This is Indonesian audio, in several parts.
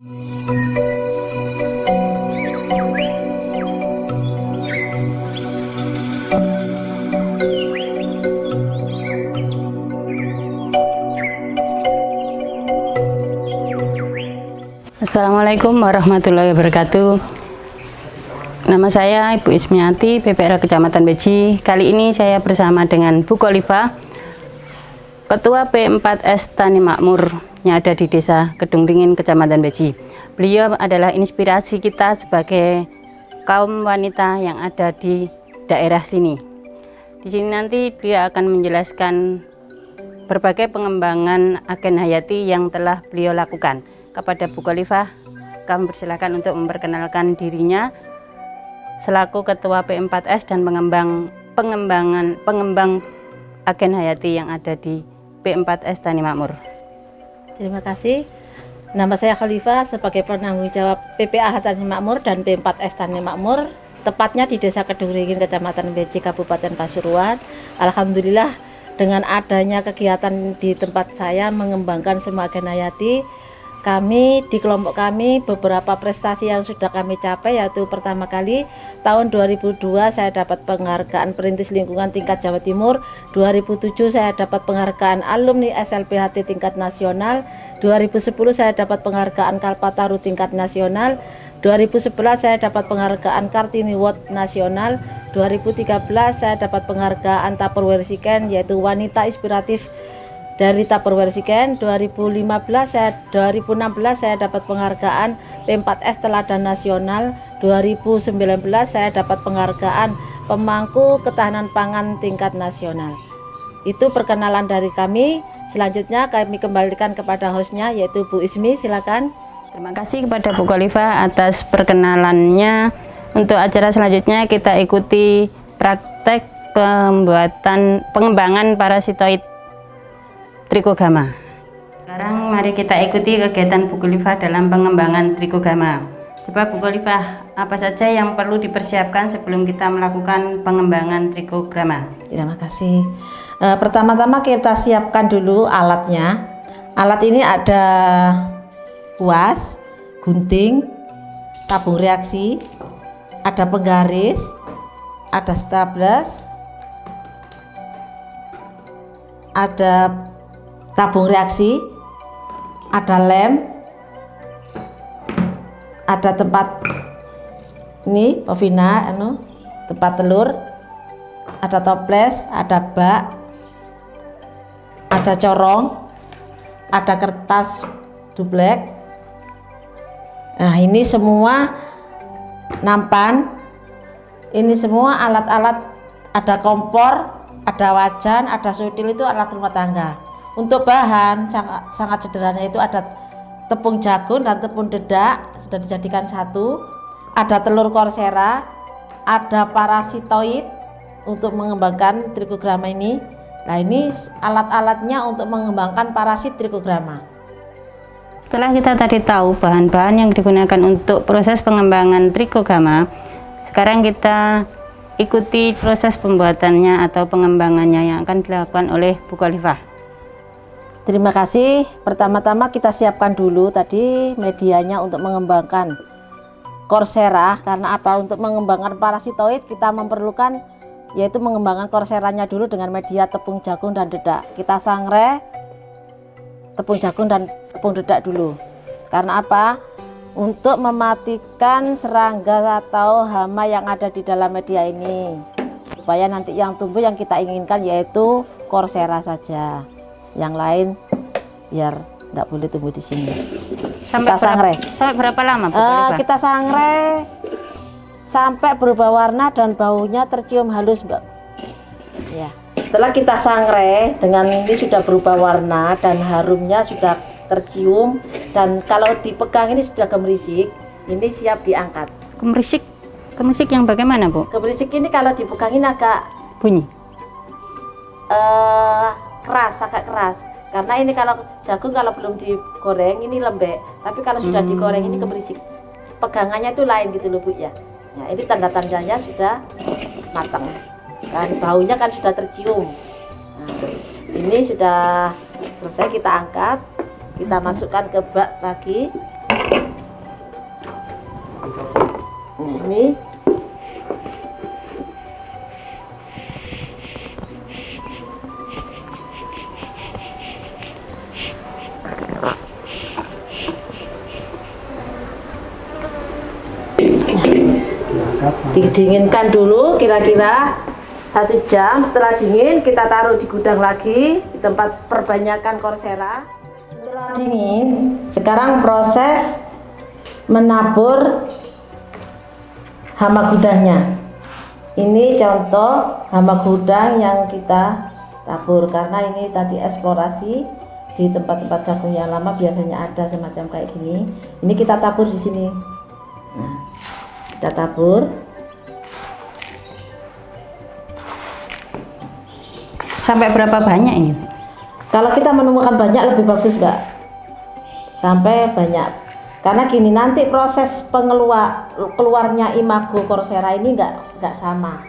Assalamualaikum warahmatullahi wabarakatuh. Nama saya Ibu Ismiati, PPRA Kecamatan Beji. Kali ini saya bersama dengan Bu Kholifah, Ketua P4S Tani Makmur yang ada di Desa Kedung Ringin, Kecamatan Beji. Beliau adalah inspirasi kita sebagai kaum wanita yang ada di daerah sini. Di sini nanti beliau akan menjelaskan berbagai pengembangan agen hayati yang telah beliau lakukan. Kepada Bu Kholifah, kami persilakan untuk memperkenalkan dirinya selaku Ketua P4S dan pengembang agen hayati yang ada di P4S Tani Makmur. Terima kasih. Nama saya Kholifah sebagai penanggung jawab PPAH Tani Makmur dan P4S Tani Makmur, tepatnya di Desa Kedung Ringin, Kecamatan Beji, Kabupaten Pasuruan. Alhamdulillah dengan adanya kegiatan di tempat saya mengembangkan semua agen hayati, di kelompok kami beberapa prestasi yang sudah kami capai, yaitu pertama kali tahun 2002 saya dapat penghargaan Perintis Lingkungan tingkat Jawa Timur, 2007 saya dapat penghargaan alumni SLBHT tingkat nasional, 2010 saya dapat penghargaan Kalpataru tingkat nasional, 2011 saya dapat penghargaan Kartini Award nasional, 2013 saya dapat penghargaan Tupperware Siken yaitu wanita inspiratif dari Tupperware Siken, 2016 saya dapat penghargaan P4S Teladan Nasional, 2019 saya dapat penghargaan Pemangku Ketahanan Pangan tingkat nasional. Itu perkenalan dari kami. Selanjutnya kami kembalikan kepada hostnya yaitu Bu Ismi, silakan. Terima kasih kepada Bu Kholifah atas perkenalannya. Untuk acara selanjutnya kita ikuti praktek pengembangan parasitoid Trichogama. Sekarang mari kita ikuti kegiatan Bu Kholifah dalam pengembangan Trichogama. Coba Bu Kholifah, apa saja yang perlu dipersiapkan sebelum kita melakukan pengembangan Trichogama? Terima kasih. Pertama-tama kita siapkan dulu alatnya. Alat ini ada kuas, gunting, tabung reaksi, ada penggaris, ada staples, ada tabung reaksi, ada lem, ada tempat ini ovina, tempat telur, ada toples, ada bak, ada corong, ada kertas duplek. Nah, ini semua nampan, ini semua alat-alat, ada kompor, ada wajan, ada sutil, itu alat rumah tangga. Untuk bahan sangat sederhana, itu ada tepung jagung dan tepung dedak sudah dijadikan satu, ada telur korsera, ada parasitoid untuk mengembangkan Trichogama ini. Nah, ini alat-alatnya untuk mengembangkan parasit Trichogama. Setelah kita tadi tahu bahan-bahan yang digunakan untuk proses pengembangan Trichogama, sekarang kita ikuti proses pembuatannya atau pengembangannya yang akan dilakukan oleh Bu Kholifah. Terima kasih. Pertama-tama kita siapkan dulu tadi medianya untuk mengembangkan korsera. Karena apa? Untuk mengembangkan parasitoid kita memerlukan yaitu mengembangkan korseranya dulu dengan media tepung jagung dan dedak. Kita sangrai tepung jagung dan tepung dedak dulu. Karena apa? Untuk mematikan serangga atau hama yang ada di dalam media ini, supaya nanti yang tumbuh yang kita inginkan yaitu korsera saja. Yang lain biar tidak boleh tumbuh di sini. Sampai kita sangrai. Sampai berapa lama, Bu Kholifah? Kita sangrai sampai berubah warna dan baunya tercium halus, Mbak. Ya. Setelah kita sangrai dengan ini sudah berubah warna dan harumnya sudah tercium, dan kalau dipegang ini sudah gemerisik, ini siap diangkat. Gemerisik yang bagaimana, Bu? Gemerisik ini kalau dipegangin agak bunyi. Agak keras. Karena ini kalau jagung kalau belum digoreng ini lembek, tapi kalau sudah digoreng ini gemerisik. Pegangannya itu lain gitu loh, Bu ya. Ya, ini tanda-tandanya sudah matang. Dan baunya kan sudah tercium. Nah, ini sudah selesai, kita angkat. Kita masukkan ke bak lagi. ini. Didinginkan dulu kira-kira 1 jam. Setelah dingin kita taruh di gudang lagi di tempat perbanyakan Coursera. Setelah dingin, sekarang proses menabur hama gudangnya. Ini contoh hama gudang yang kita tabur, karena ini tadi eksplorasi di tempat-tempat jagung yang lama biasanya ada semacam kayak gini. Ini kita tabur di sini. Nah, kita tabur. Sampai berapa banyak ini? Kalau kita menemukan banyak lebih bagus, Mbak. Sampai banyak. Karena gini, nanti proses keluarnya imago Coursera ini nggak sama.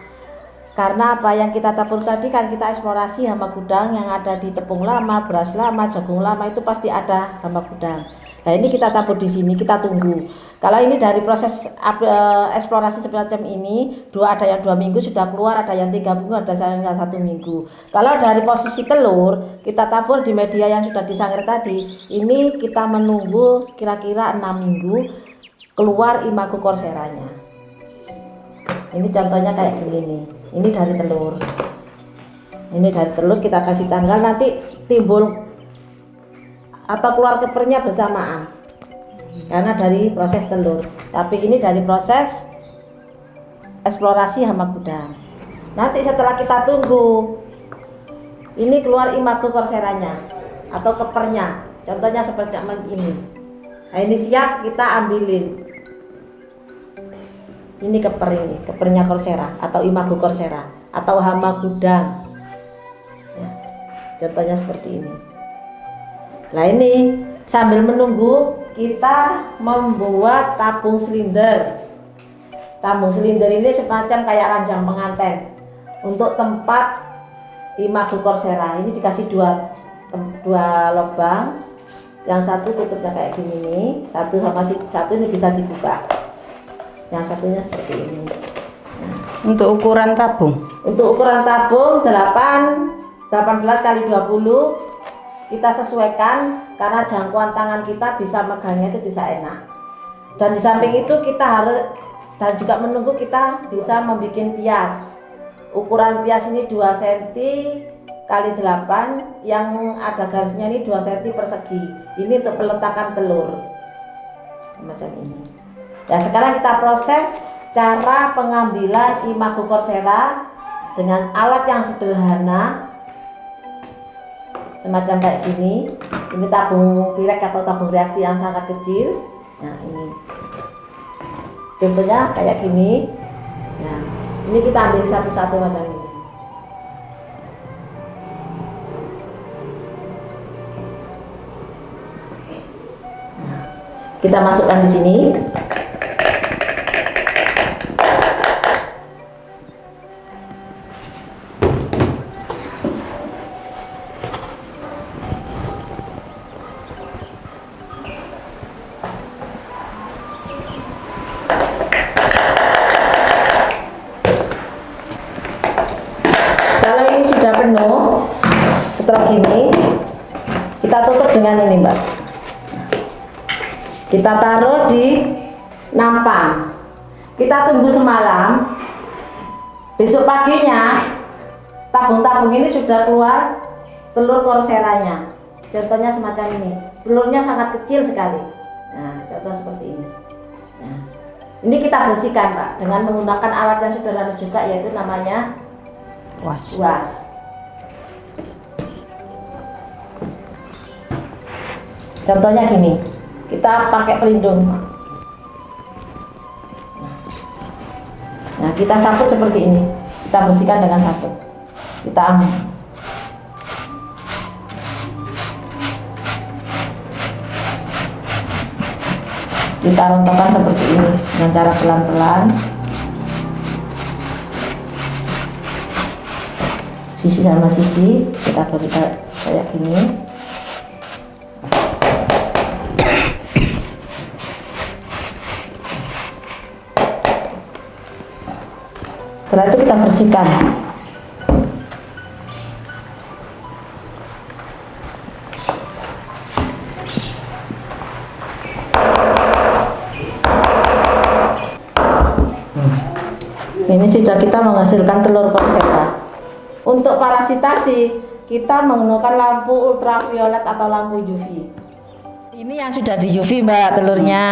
Karena apa yang kita tabur tadi kan kita eksplorasi hama gudang yang ada di tepung lama, beras lama, jagung lama, itu pasti ada hama gudang. Nah, ini kita tabur di sini, kita tunggu. Kalau ini dari proses eksplorasi semacam ini, ada yang 2 minggu sudah keluar, ada yang 3 minggu, ada yang 1 minggu. Kalau dari posisi telur, kita tabur di media yang sudah disangir tadi, ini kita menunggu kira-kira 6 minggu keluar imago Courseranya. Ini contohnya kayak gini nih. Ini dari telur. Ini dari telur kita kasih tanggal, nanti timbul atau keluar kepernya bersamaan. Karena dari proses telur, tapi ini dari proses eksplorasi hama gudang. Nanti setelah kita tunggu, ini keluar imago Courseranya atau kepernya, contohnya seperti ini. Nah, ini siap kita ambilin. Ini kepernya Coursera atau imago Coursera atau hama gudang. Ya, contohnya seperti ini. Nah, ini sambil menunggu kita membuat tabung silinder. Tabung silinder ini semacam kayak ranjang penganten untuk tempat imago Coursera. Ini dikasih dua lubang. Yang satu tutupnya kayak gini nih, satu sama satu ini bisa dibuka. Yang satunya seperti ini. Nah, Untuk ukuran tabung? Untuk ukuran tabung 18 kali 20 kita sesuaikan, karena jangkauan tangan kita bisa megangnya itu bisa enak. Dan di samping itu kita harus dan juga menunggu kita bisa membuat pias. Ukuran pias ini 2 cm kali 8, yang ada garisnya ini 2 cm persegi. Ini untuk peletakan telur macam ini. Dan sekarang kita proses cara pengambilan imago Coursera dengan alat yang sederhana semacam kayak gini. Ini tabung pirek atau tabung reaksi yang sangat kecil. Nah, ini contohnya kayak gini. Nah, ini kita ambil satu-satu macam ini. Nah, kita masukkan di sini. Sudah penuh, setelah gini kita tutup dengan ini, Mbak. Kita taruh di nampan, kita tunggu semalam. Besok paginya tabung-tabung ini sudah keluar telur Courseranya. Contohnya semacam ini, telurnya sangat kecil sekali. Nah, contoh seperti ini. Nah, ini kita bersihkan, Pak, dengan menggunakan alat yang sederhana juga, yaitu namanya was. Contohnya gini, kita pakai pelindung. Nah, kita sabut seperti ini. Kita bersihkan dengan sabut. Kita ambil. Kita rontokkan seperti ini dengan cara pelan-pelan. Sisi sama sisi kita beri kayak gini. Setelah itu kita bersihkan. Ini sudah kita menghasilkan telur Corsera. Untuk parasitasi, kita menggunakan lampu ultraviolet atau lampu UV. Ini yang sudah di UV Mbak telurnya.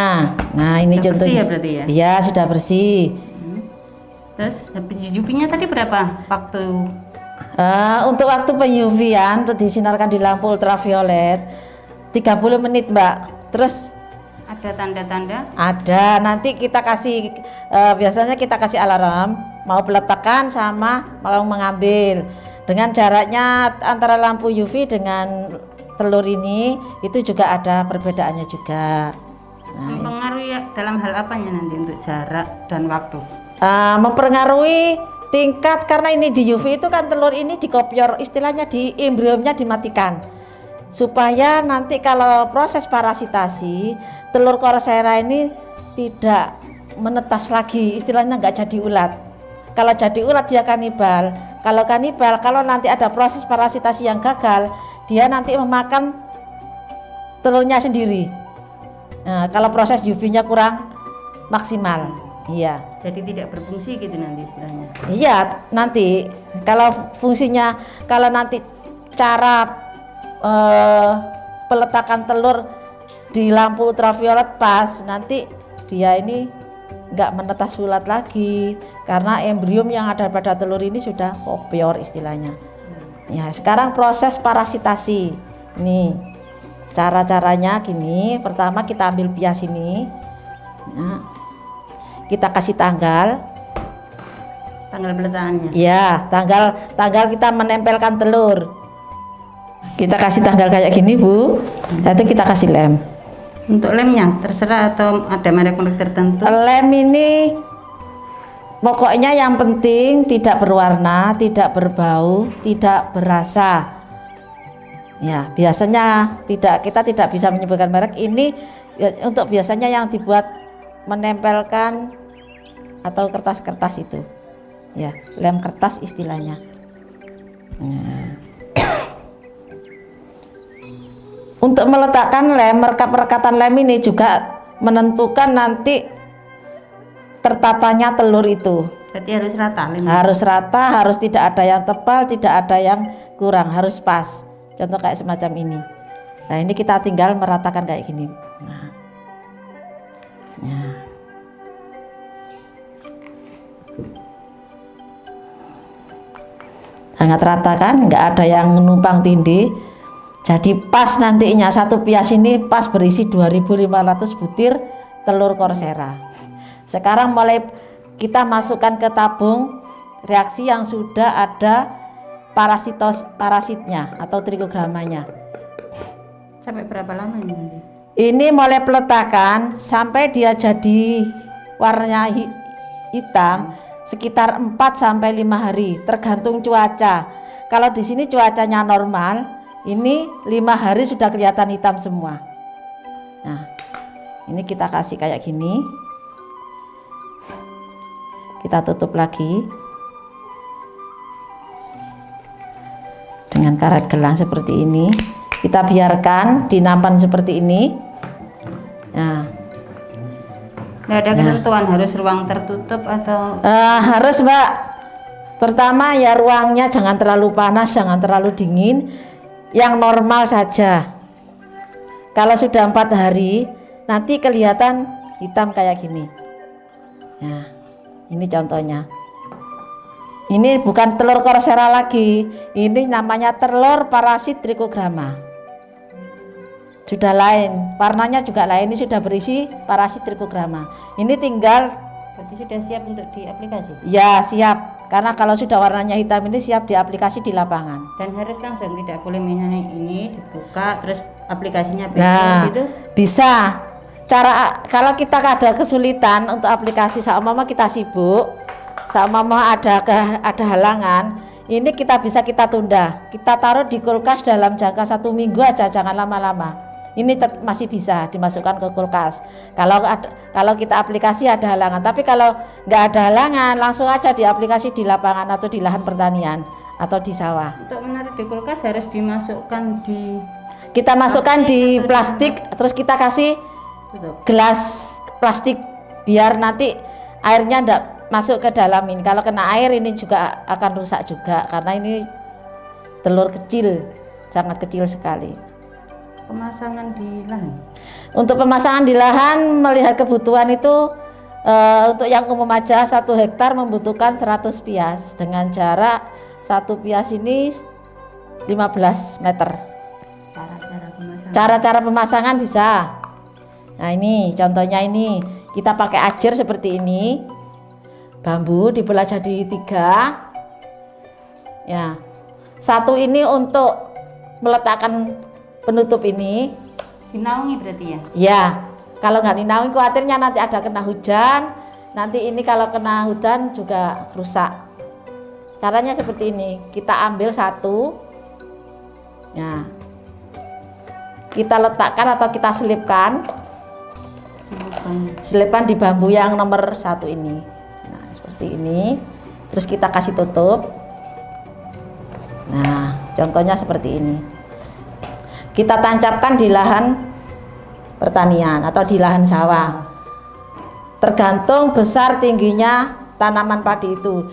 Nah ini Sudah contohnya. bersih ya berarti ya? Iya sudah bersih. Terus UV-nya tadi berapa waktu? Untuk waktu penyuvian untuk disinarkan di lampu ultraviolet 30 menit Mbak. Terus Ada tanda-tanda? ada, nanti kita kasih biasanya kita kasih alarm mau peletakan sama mau mengambil. Dengan jaraknya antara lampu UV dengan telur ini itu juga ada perbedaannya juga. Mempengaruhi dalam hal apanya nanti untuk jarak dan waktu? Mempengaruhi tingkat, karena ini di UV itu kan telur ini dikopior, istilahnya di embrionya dimatikan supaya nanti kalau proses parasitasi telur Corsera ini tidak menetas lagi, istilahnya nggak jadi ulat. Kalau jadi ulat dia kanibal. Kalau kanibal, kalau nanti ada proses parasitasi yang gagal, dia nanti memakan telurnya sendiri. Nah, kalau proses UV-nya kurang maksimal, iya. Jadi tidak berfungsi gitu nanti istilahnya. Iya, nanti kalau fungsinya, kalau nanti cara peletakan telur di lampu ultraviolet pas, nanti dia ini nggak menetas ulat lagi karena embrio yang ada pada telur ini sudah kopior istilahnya. Ya, sekarang proses parasitasi. Nih, cara-caranya gini. Pertama kita ambil bias ini. Nah, kita kasih tanggal peletakannya. ya, tanggal kita menempelkan telur. Kita kasih tanggal kayak gini Bu, nanti kita kasih lem. Untuk lemnya terserah atau ada merek-merek tertentu? Lem ini pokoknya yang penting tidak berwarna, tidak berbau, tidak berasa. Ya, biasanya kita tidak bisa menyebutkan merek ini ya, untuk biasanya yang dibuat menempelkan atau kertas-kertas itu. Ya, lem kertas istilahnya. Nah. Untuk meletakkan lem, perekatan lem ini juga menentukan nanti tertatanya telur itu. Berarti harus rata lemnya? Harus rata, harus tidak ada yang tebal, tidak ada yang kurang, harus pas. Contoh kayak semacam ini. Nah ini kita tinggal meratakan kayak gini. Nah. Sangat rata kan, nggak ada yang numpang tindih. Jadi pas nantinya satu pias ini pas berisi 2.500 butir telur Corsera. Sekarang mulai kita masukkan ke tabung reaksi yang sudah ada parasitnya atau trikogramanya. Sampai berapa lama ini nanti? Ini mulai peletakan sampai dia jadi warnanya hitam sekitar 4 sampai 5 hari tergantung cuaca. Kalau di sini cuacanya normal, ini 5 hari sudah kelihatan hitam semua. Nah, ini kita kasih kayak gini. Kita tutup lagi dengan karet gelang seperti ini. Kita biarkan di nampan seperti ini. Nah, nggak ada ketentuan harus ruang tertutup atau? Harus Mbak. Pertama ya ruangnya jangan terlalu panas, jangan terlalu dingin. Yang normal saja. Kalau sudah 4 hari nanti kelihatan hitam kayak gini. Nah, ini contohnya. Ini bukan telur Corsera lagi, ini namanya telur parasit trikograma. Sudah lain, warnanya juga lain, ini sudah berisi parasit trikograma. Ini tinggal, berarti sudah siap untuk diaplikasi? ya siap. Karena kalau sudah warnanya hitam ini siap diaplikasi di lapangan. Dan harus langsung, tidak boleh misalnya ini dibuka terus aplikasinya Nah, gitu? bisa. Cara kalau kita ada kesulitan untuk aplikasi, sama mama kita sibuk, sama mama ada halangan, ini kita bisa kita tunda. Kita taruh di kulkas dalam jangka 1 minggu aja, jangan lama-lama. ini masih bisa dimasukkan ke kulkas. Kalau kita aplikasi ada halangan, tapi kalau nggak ada halangan langsung aja diaplikasi di lapangan atau di lahan pertanian atau di sawah. Untuk menaruh di kulkas harus dimasukkan di Kita masukkan di plastik, terus kita kasih gelas plastik biar nanti airnya enggak masuk ke dalam ini. Kalau kena air ini juga akan rusak juga karena ini telur kecil, sangat kecil sekali. Pemasangan di lahan. Untuk pemasangan di lahan melihat kebutuhan itu untuk yang umum aja 1 hektar membutuhkan 100 pias dengan jarak 1 pias ini 15 meter. Cara-cara pemasangan bisa. Nah ini contohnya, ini kita pakai ajir seperti ini, bambu dibelah jadi 3 ya. 1 ini untuk meletakkan penutup ini. Dinaungi berarti ya? Ya, kalau nggak dinaungi khawatirnya nanti ada kena hujan, nanti ini kalau kena hujan juga rusak. Caranya seperti ini, kita ambil 1 ya, kita letakkan atau kita selipkan di bambu yang nomor 1 ini. Nah seperti ini, terus kita kasih tutup. Nah contohnya seperti ini, kita tancapkan di lahan pertanian atau di lahan sawah, tergantung besar tingginya tanaman padi itu,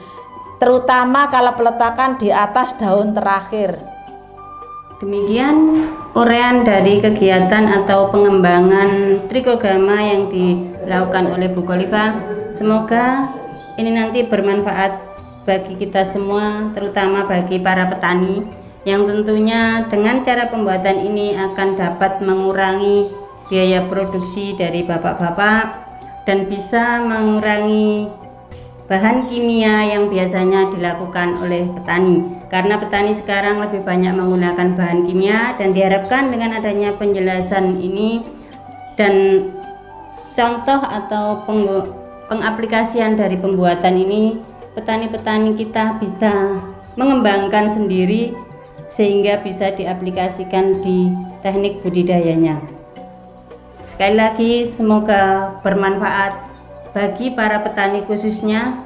terutama kalau peletakan di atas daun terakhir. Demikian uraian dari kegiatan atau pengembangan Trichogramma yang dilakukan oleh Bu Khalifah. Semoga ini nanti bermanfaat bagi kita semua, terutama bagi para petani yang tentunya dengan cara pembuatan ini akan dapat mengurangi biaya produksi dari bapak-bapak dan bisa mengurangi bahan kimia yang biasanya dilakukan oleh petani, karena petani sekarang lebih banyak menggunakan bahan kimia, dan diharapkan dengan adanya penjelasan ini dan contoh atau pengaplikasian dari pembuatan ini, petani-petani kita bisa mengembangkan sendiri sehingga bisa diaplikasikan di teknik budidayanya. Sekali lagi semoga bermanfaat bagi para petani khususnya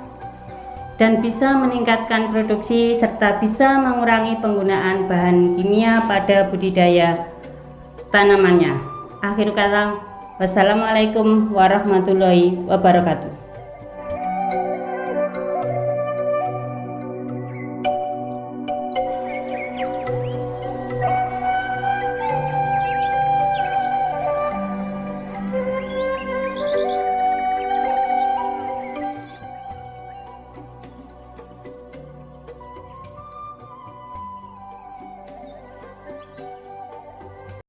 dan bisa meningkatkan produksi serta bisa mengurangi penggunaan bahan kimia pada budidaya tanamannya. Akhir kata, wassalamualaikum warahmatullahi wabarakatuh.